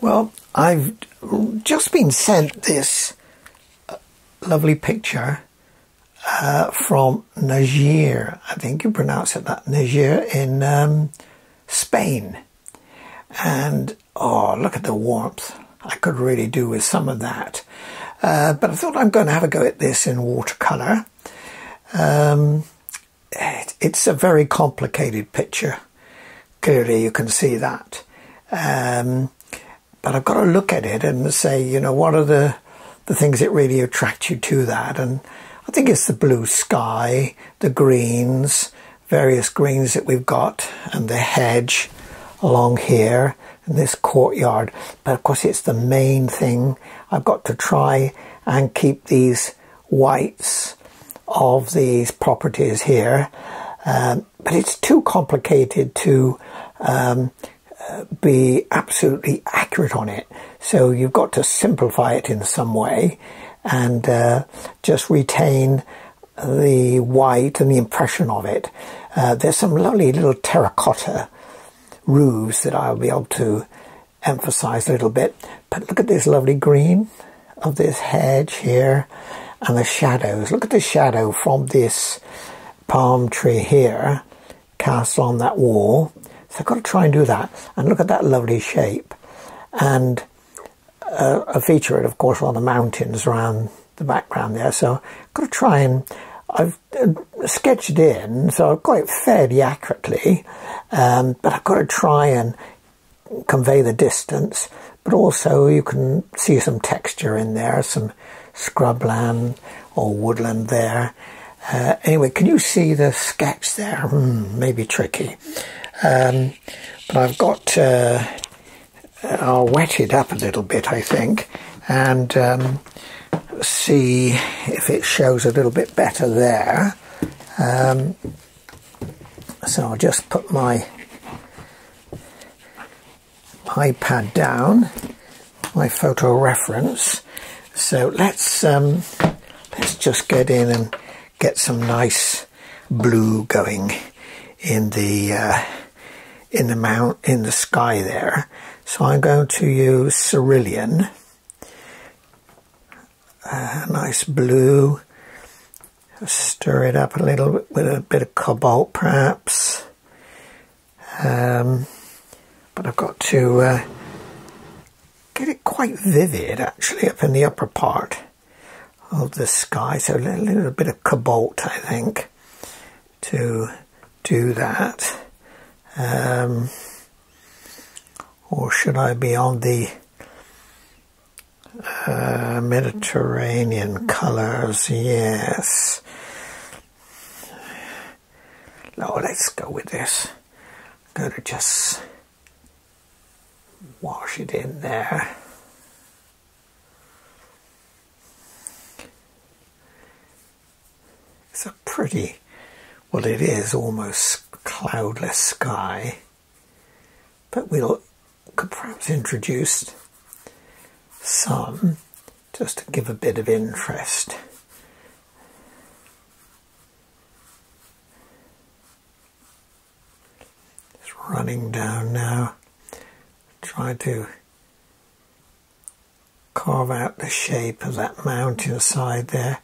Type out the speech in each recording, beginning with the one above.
Well, I've just been sent this lovely picture from Nerja, I think you pronounce it that, Nerja in Spain. And oh, look at the warmth. I could really do with some of that. But I thought I'm going to have a go at this in watercolour. It's a very complicated picture. Clearly you can see that. But I've got to look at it and say, you know, what are the things that really attract you to that? And I think it's the blue sky, the greens, various greens that we've got, and the hedge along here, and this courtyard. But of course it's the main thing. I've got to try and keep these whites of these properties here. But it's too complicated to be absolutely accurate on it, so you've got to simplify it in some way and just retain the white and the impression of it. There's some lovely little terracotta roofs that I'll be able to emphasize a little bit, but look at this lovely green of this hedge here and the shadows. Look at the shadow from this palm tree here cast on that wall. So I've got to try and do that. And look at that lovely shape. And a feature, of course, on the mountains around the background there. So I've got to try and... I've sketched in, so I've got it fairly accurately. But I've got to try and convey the distance. But also you can see some texture in there, some scrubland or woodland there. Anyway, can you see the sketch there? Maybe tricky. But I've got, I'll wet it up a little bit, I think, and see if it shows a little bit better there. So I'll just put my iPad down, my photo reference. So let's just get in and get some nice blue going in the sky there. So I'm going to use cerulean, nice blue. Stir it up a little bit with a bit of cobalt perhaps, but I've got to get it quite vivid actually up in the upper part of the sky, so a little bit of cobalt I think to do that. Or should I be on the Mediterranean colours? Yes. No, let's go with this. I'm going to just wash it in there. It's a pretty, well, it is almost cloudless sky, but could perhaps introduce some just to give a bit of interest. It's running down now. Try to carve out the shape of that mountainside there.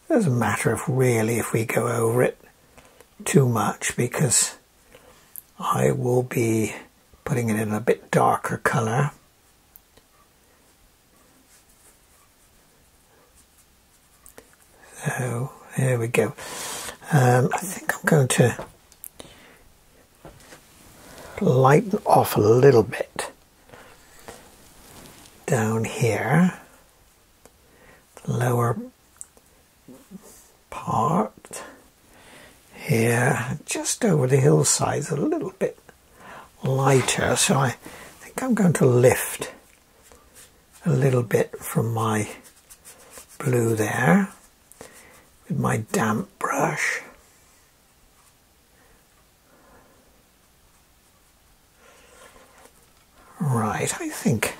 Doesn't matter if we go over it too much, because I will be putting it in a bit darker colour. So there we go. I think I'm going to lighten off a little bit down here, the lower part here, just over the hillsides, a little bit lighter. So I think I'm going to lift a little bit from my blue there with my damp brush. Right, I think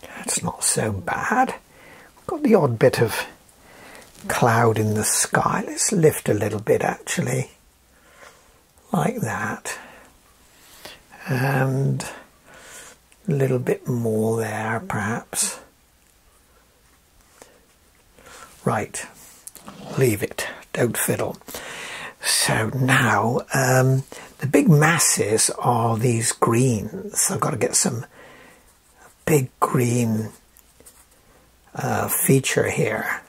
that's not so bad. Got the odd bit of cloud in the sky. Let's lift a little bit actually, like that, and A little bit more there, perhaps. Right, leave it, don't fiddle. So now, the big masses are these greens. I've got to get some big green feature here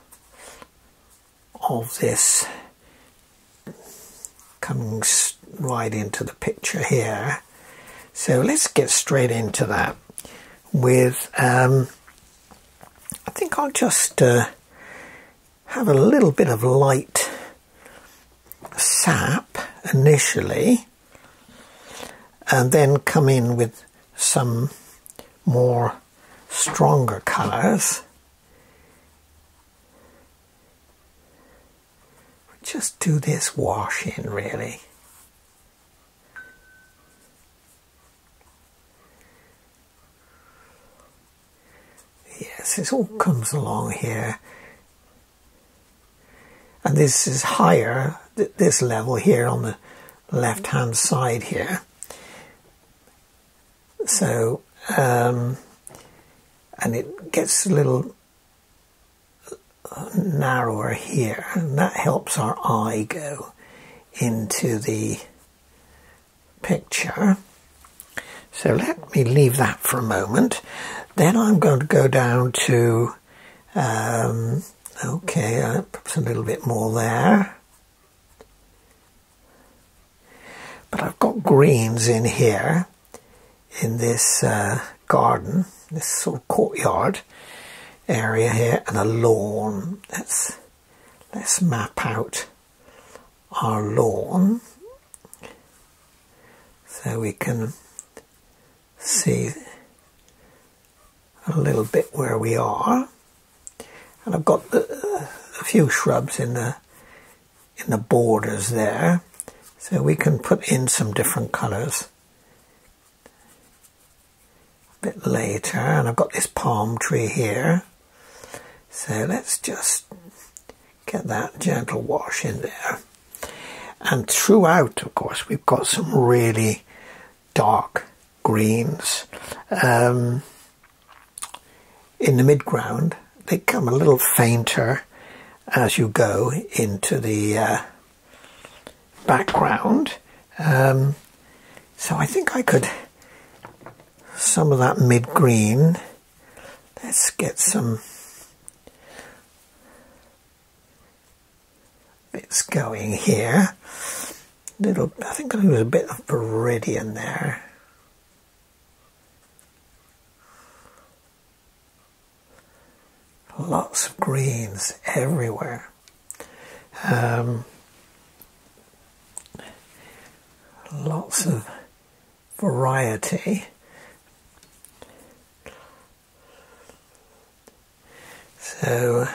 of this coming right into the picture here. So let's get straight into that with, I think I'll just have a little bit of light sap initially, and then come in with some more stronger colours. Just do this wash in, really. Yes, this all comes along here. And this is higher, this level here on the left hand side here. So, and it gets a little narrower here, and that helps our eye go into the picture. So let me leave that for a moment. Then I'm going to go down to, okay, perhaps a little bit more there. But I've got greens in here, in this garden, this sort of courtyard area here, and a lawn. Let's map out our lawn so we can see a little bit where we are. And I've got a few shrubs in the borders there, so we can put in some different colours a bit later. And I've got this palm tree here, so let's just get that gentle wash in there. And throughout, of course, we've got some really dark greens. In the midground, they come a little fainter as you go into the background. So I think I could, some of that mid-green, let's get some bits going here. I think there's a bit of viridian there. Lots of greens everywhere. Lots of variety. So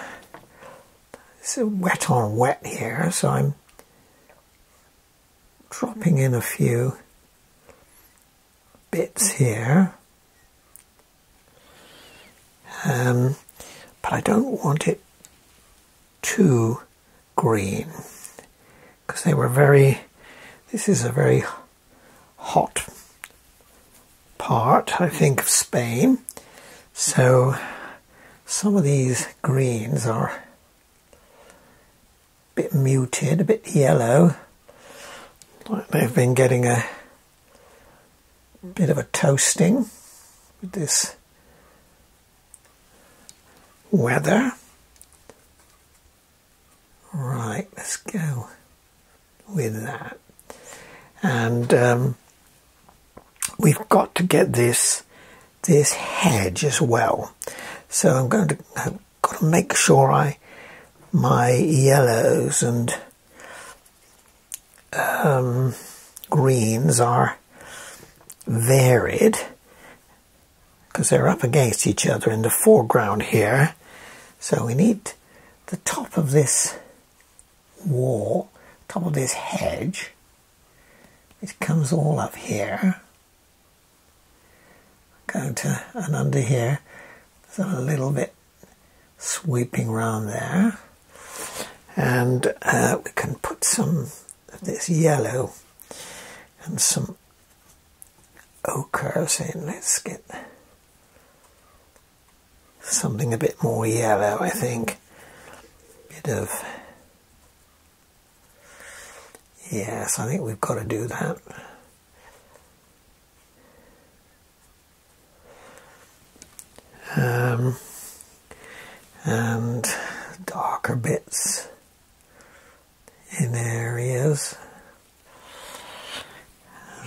it's wet on wet here, so I'm dropping in a few bits here. But I don't want it too green, because this is a very hot part, I think, of Spain. So some of these greens are a bit muted, a bit yellow, like they've been getting a bit of a toasting with this weather. Right, let's go with that. And we've got to get this hedge as well. So I've got to make sure my yellows and greens are varied, because they're up against each other in the foreground here. So we need the top of this wall, top of this hedge. It comes all up here. Going to, and under here, there's a little bit sweeping around there. And we can put some of this yellow and some ochres in. Let's get something a bit more yellow, I think. Bit of... Yes, I think we've got to do that. And darker bits in areas.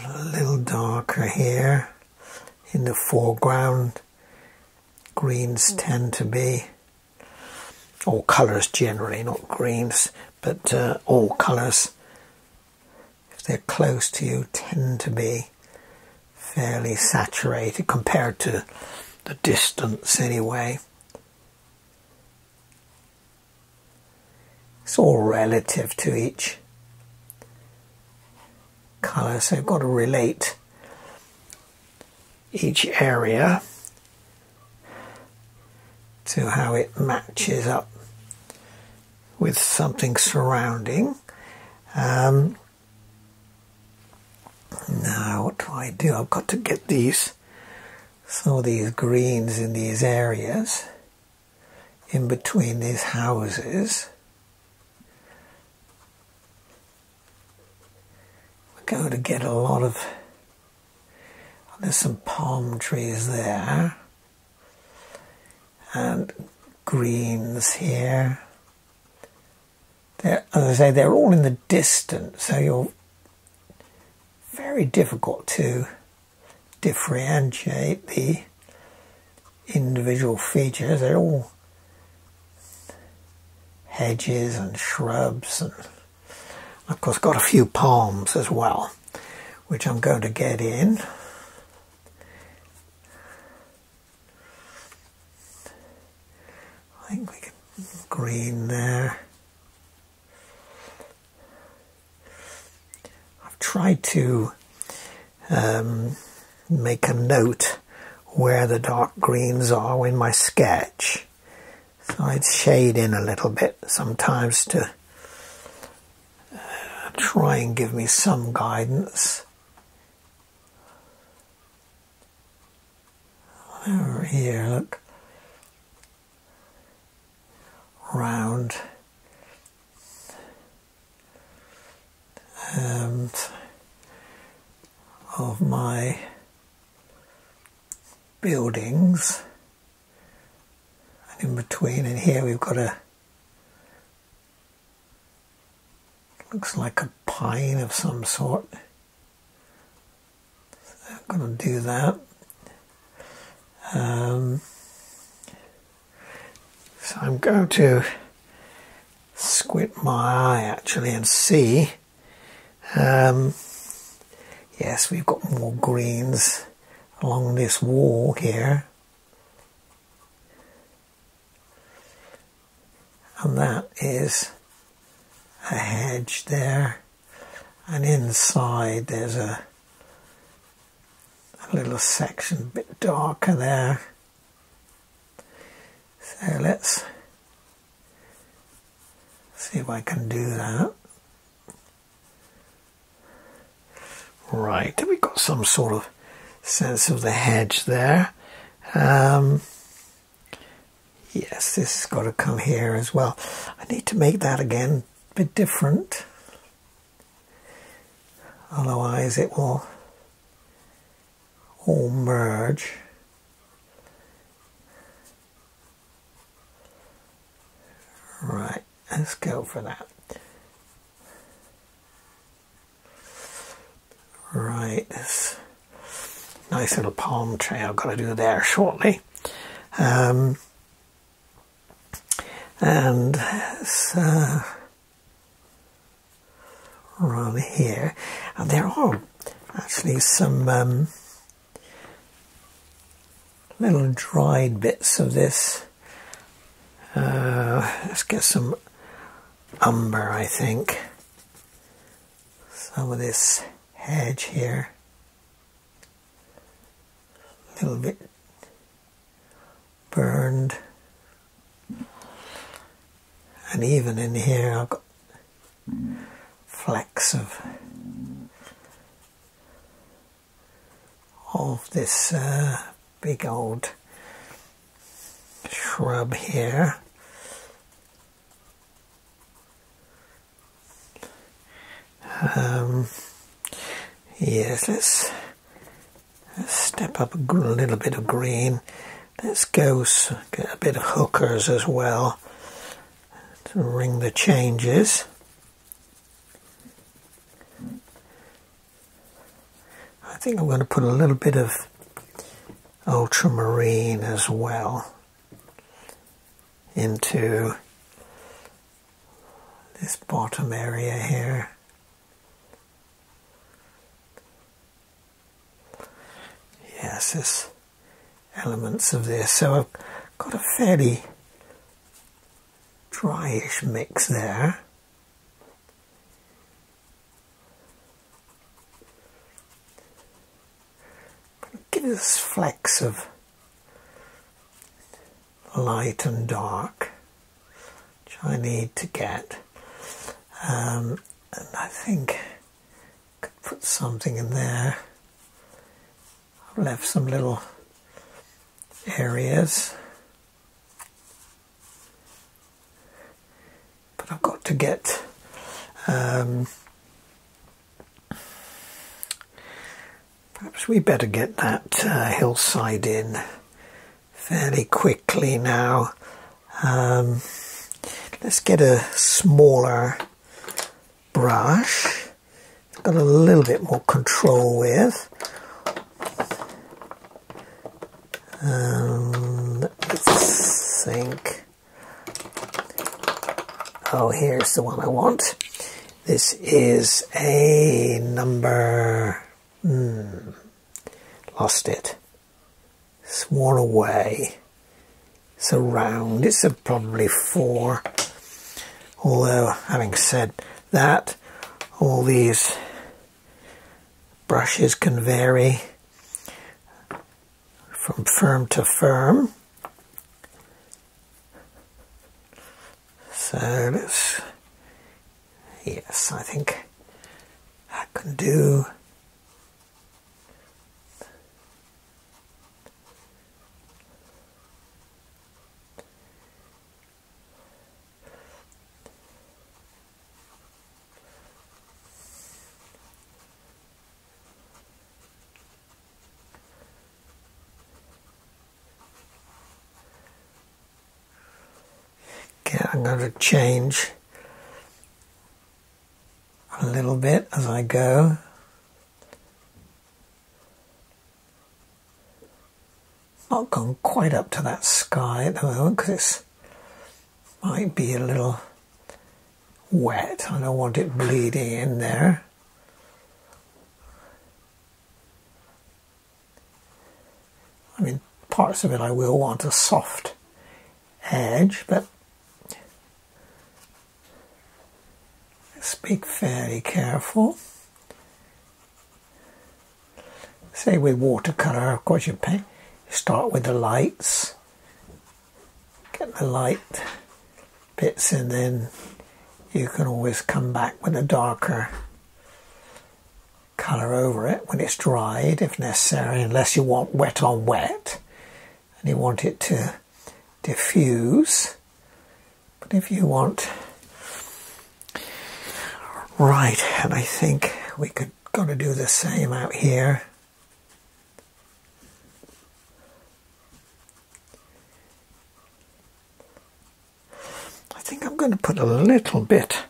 A little darker here in the foreground. Greens tend to be, all colours generally, not greens, but all colours, if they're close to you, tend to be fairly saturated compared to the distance anyway. It's all relative to each colour, so you've got to relate each area to how it matches up with something surrounding. Now what do? I've got to get some of these greens in these areas in between these houses. We're going to get a lot of... There's some palm trees there and greens here. As I say, they're all in the distance, so you're very difficult to differentiate the individual features. They're all hedges and shrubs, and of course got a few palms as well, which I'm going to get in. I think we can green there. I've tried to make a note where the dark greens are in my sketch, so I'd shade in a little bit sometimes to try and give me some guidance. Over here, look. Round of my buildings, and in between, and here we've got looks like a pine of some sort. So I'm going to do that. So I'm going to squint my eye actually and see. Yes, we've got more greens along this wall here. And that is a hedge there. And inside there's a little section a bit darker there. So let's see if I can do that. Right, we've got some sort of sense of the hedge there. Yes, this has got to come here as well. I need to make that again a bit different. Otherwise it will all merge. Right, let's go for that. Right, this nice little palm tree I've got to do there shortly. And around here, and there are actually some little dried bits of this. Let's get some umber, I think. Some of this hedge here. A little bit burned. And even in here I've got flecks of of this big old shrub here. Yes, let's step up a little bit of green. Let's go get a bit of hookers as well to ring the changes. I think I'm going to put a little bit of ultramarine as well into this bottom area here. Yes, there's elements of this. So I've got a fairly dryish mix there. Give us flecks of light and dark, which I need to get. And I think I could put something in there. I've left some little areas, but I've got to get perhaps we better get that hillside in fairly quickly now. Let's get a smaller brush, it's got a little bit more control with. Let's think. Oh, here's the one I want. This is a number... lost it. It's worn away. It's a round. It's a probably 4. Although, having said that, all these brushes can vary from firm to firm. So let's, yes, I think I can do. I'm going to change a little bit as I go. Not gone quite up to that sky at the moment because it might be a little wet. I don't want it bleeding in there. I mean, parts of it I will want a soft edge, but let's be fairly careful. Say with watercolour, of course you start with the lights, get the light bits, and then you can always come back with a darker colour over it when it's dried if necessary, unless you want wet on wet and you want it to diffuse. But if you want... Right, and I think we could got to do the same out here. I think I'm going to put a little bit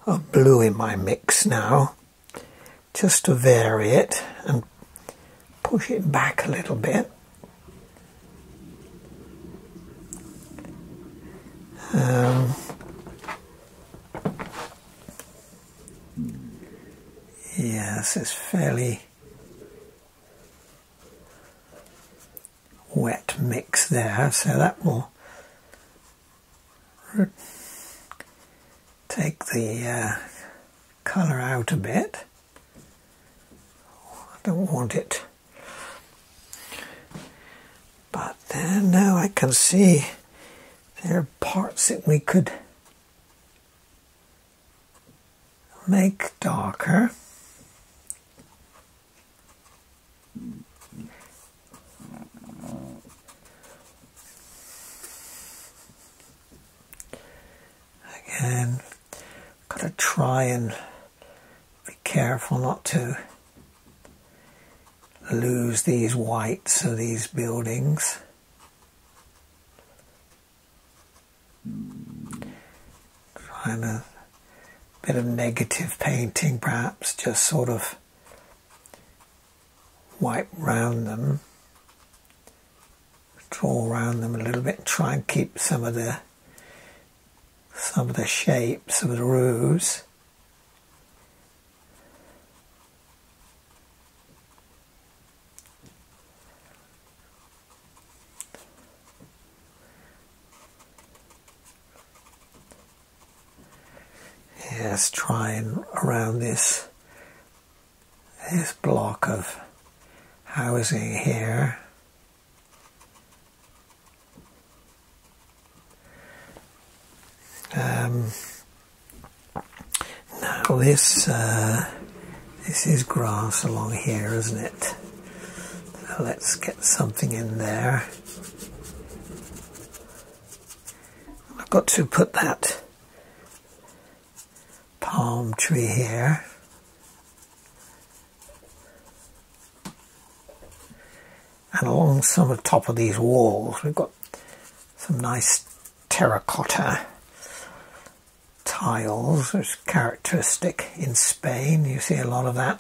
of blue in my mix now, just to vary it and push it back a little bit. Yes, it's fairly wet mix there, so that will take the colour out a bit. I don't want it, but then now I can see there are parts that we could make darker. Again, got to try and be careful not to lose these whites of these buildings. Trying a bit of negative painting, perhaps, just sort of wipe round them, draw around them a little bit, try and keep some of the shapes of the roofs. Yes, trying around this block of housing here. Now this is grass along here, isn't it? So let's get something in there. I've got to put that palm tree here. And along some of the top of these walls we've got some nice terracotta tiles, which is characteristic in Spain. You see a lot of that.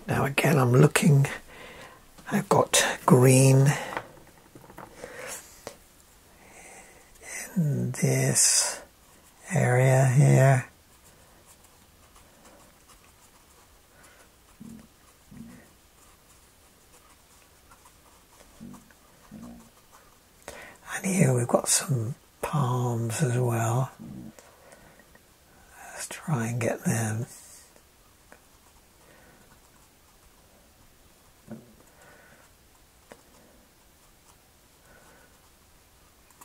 Now again, I'm looking, I've got green in this area here. And here we've got some palms as well. Let's try and get them.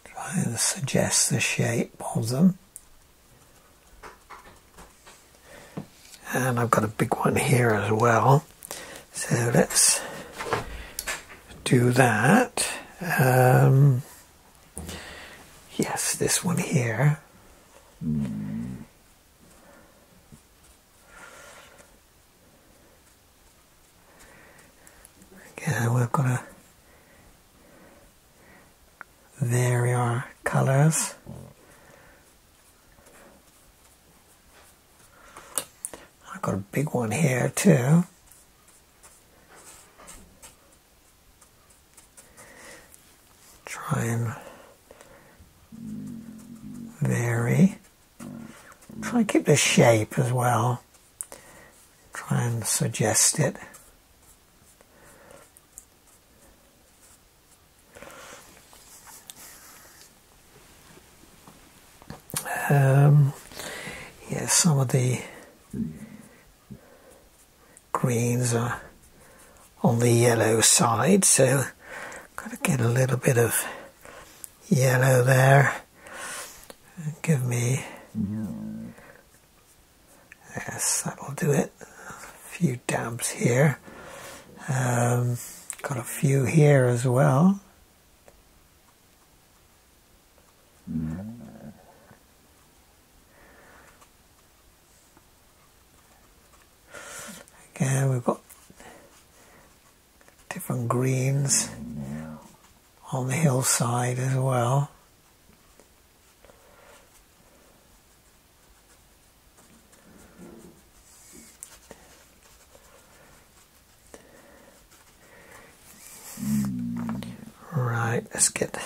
Try and suggest the shape of them. And I've got a big one here as well. So let's do that. Yes, this one here. Again, we've got to vary our colours. I've got a big one here too. Try and vary. Try and keep the shape as well. Try and suggest it. Yeah, some of the greens are on the yellow side, so got to get a little bit of yellow there. Give me, yes, that'll do it. A few dabs here. Got a few here as well. Again, we've got different greens on the hillside as well. Right, let's get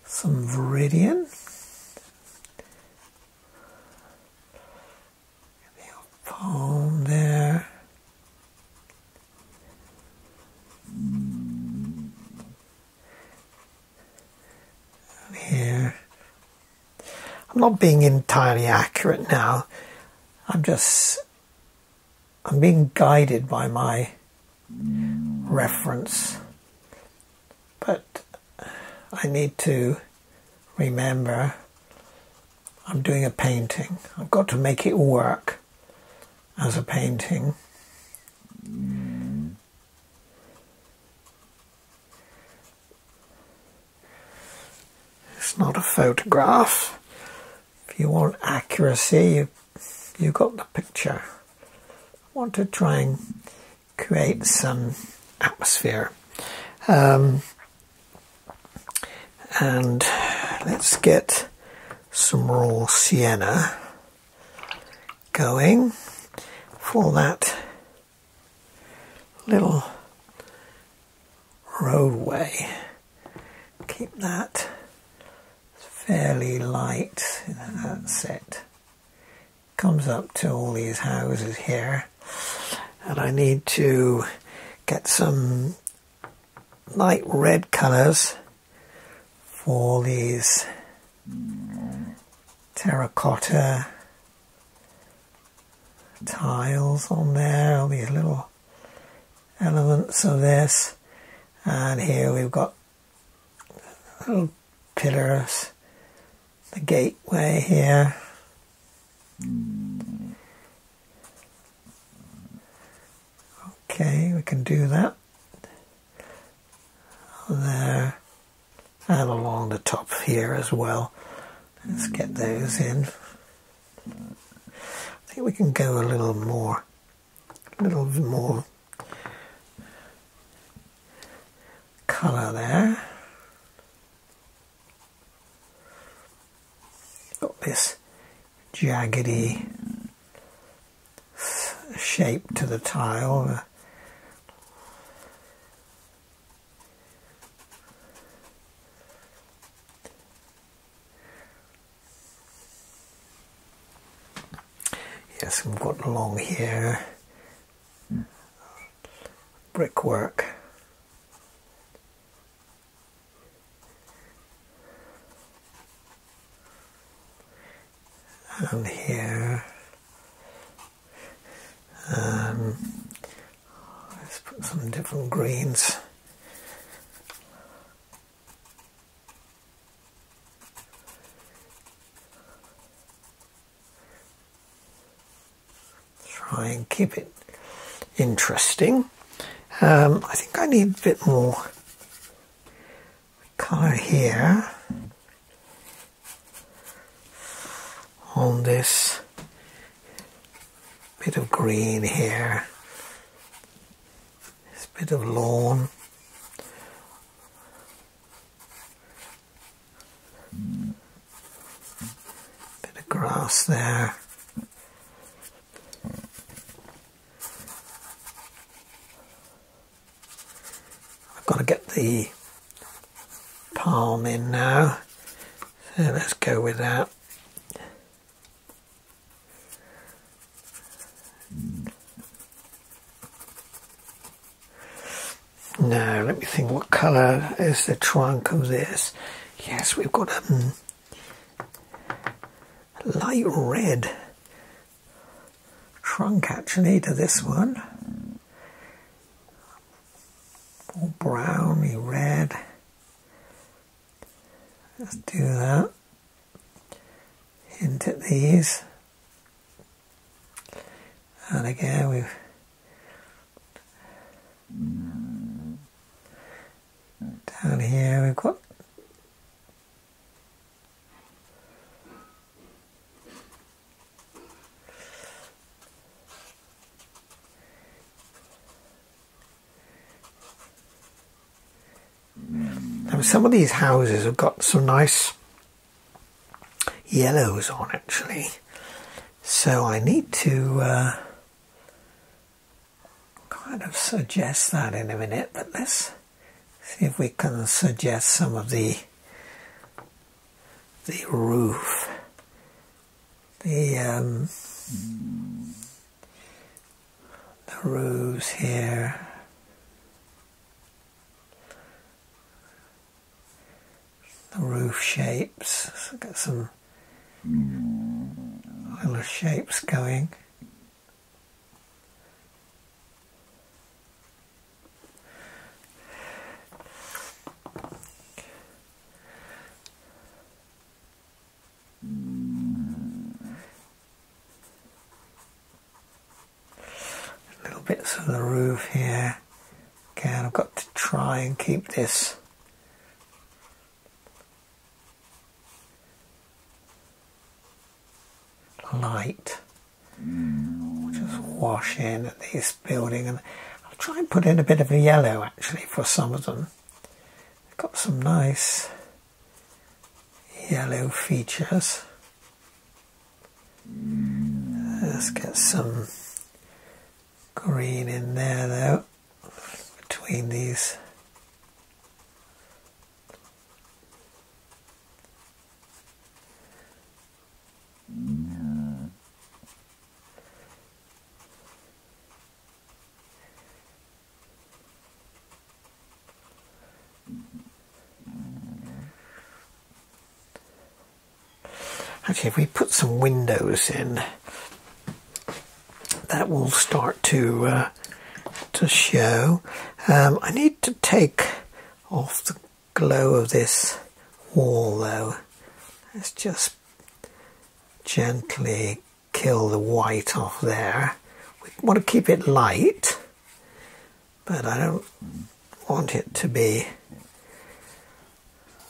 some viridian. The palm there. And here. I'm not being entirely accurate now. I'm being guided by my reference, but I need to remember I'm doing a painting. I've got to make it work as a painting. It's not a photograph. If you want accuracy, you got the picture. I want to try and create some atmosphere. And let's get some raw sienna going for that little roadway. Keep that fairly light. That's it. Comes up to all these houses here, and I need to get some light red colours for these terracotta tiles on there, all these little elements of this. And here we've got little pillars, the gateway here. Okay, we can do that there and along the top here as well. Let's get those in. I think we can go a little more colour there. Got this jaggedy shape to the tile. Yes, we've got along here brickwork. And here, let's put some different greens. Try and keep it interesting. I think I need a bit more colour here on this bit of green here, this bit of lawn, bit of grass there. I've got to get the palm in now, so let's go with that. Now, let me think, what colour is the trunk of this? Yes, we've got a light red trunk actually to this one. More browny red. Let's do that. Hint at these. And again, we've down here we've got now some of these houses have got some nice yellows on actually, so I need to kind of suggest that in a minute, but let's see if we can suggest some of the roof, the roofs here. The roof shapes. So get some little shapes going. Little bits of the roof here. Again, I've got to try and keep this light. Just wash in at this building, and I'll try and put in a bit of a yellow actually for some of them. They've got some nice yellow features. Let's get some green in there though, between these. Actually, if we put some windows in, that will start to show. I need to take off the glow of this wall though. Let's just gently kill the white off there. We want to keep it light, but I don't want it to be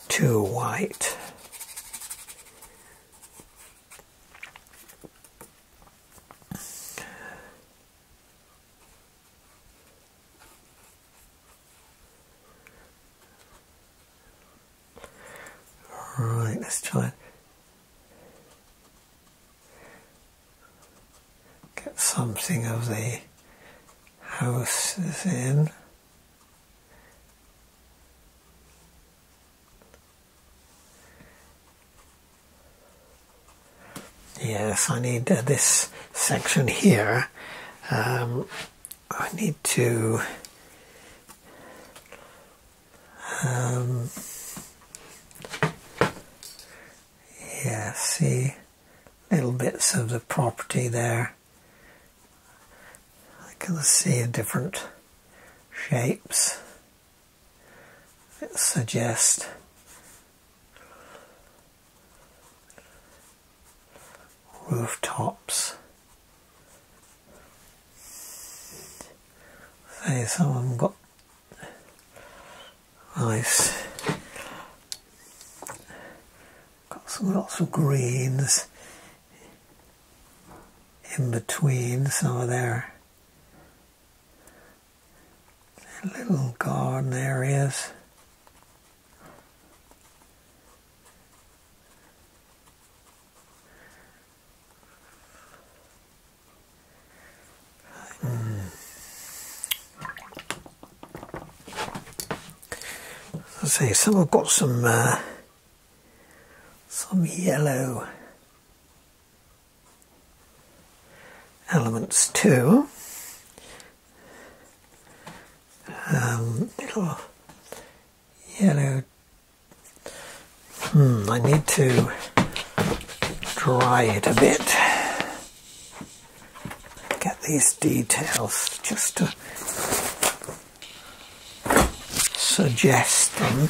too white. Right, let's try and get something of the houses in. Yes, I need this section here. I need to yeah, see little bits of the property there. I can see different shapes that suggest rooftops. Say some of them got nice, got some lots of greens in between some of their little garden areas. I say some have got some yellow elements too. Little yellow. I need to dry it a bit. Get these details just to suggest them.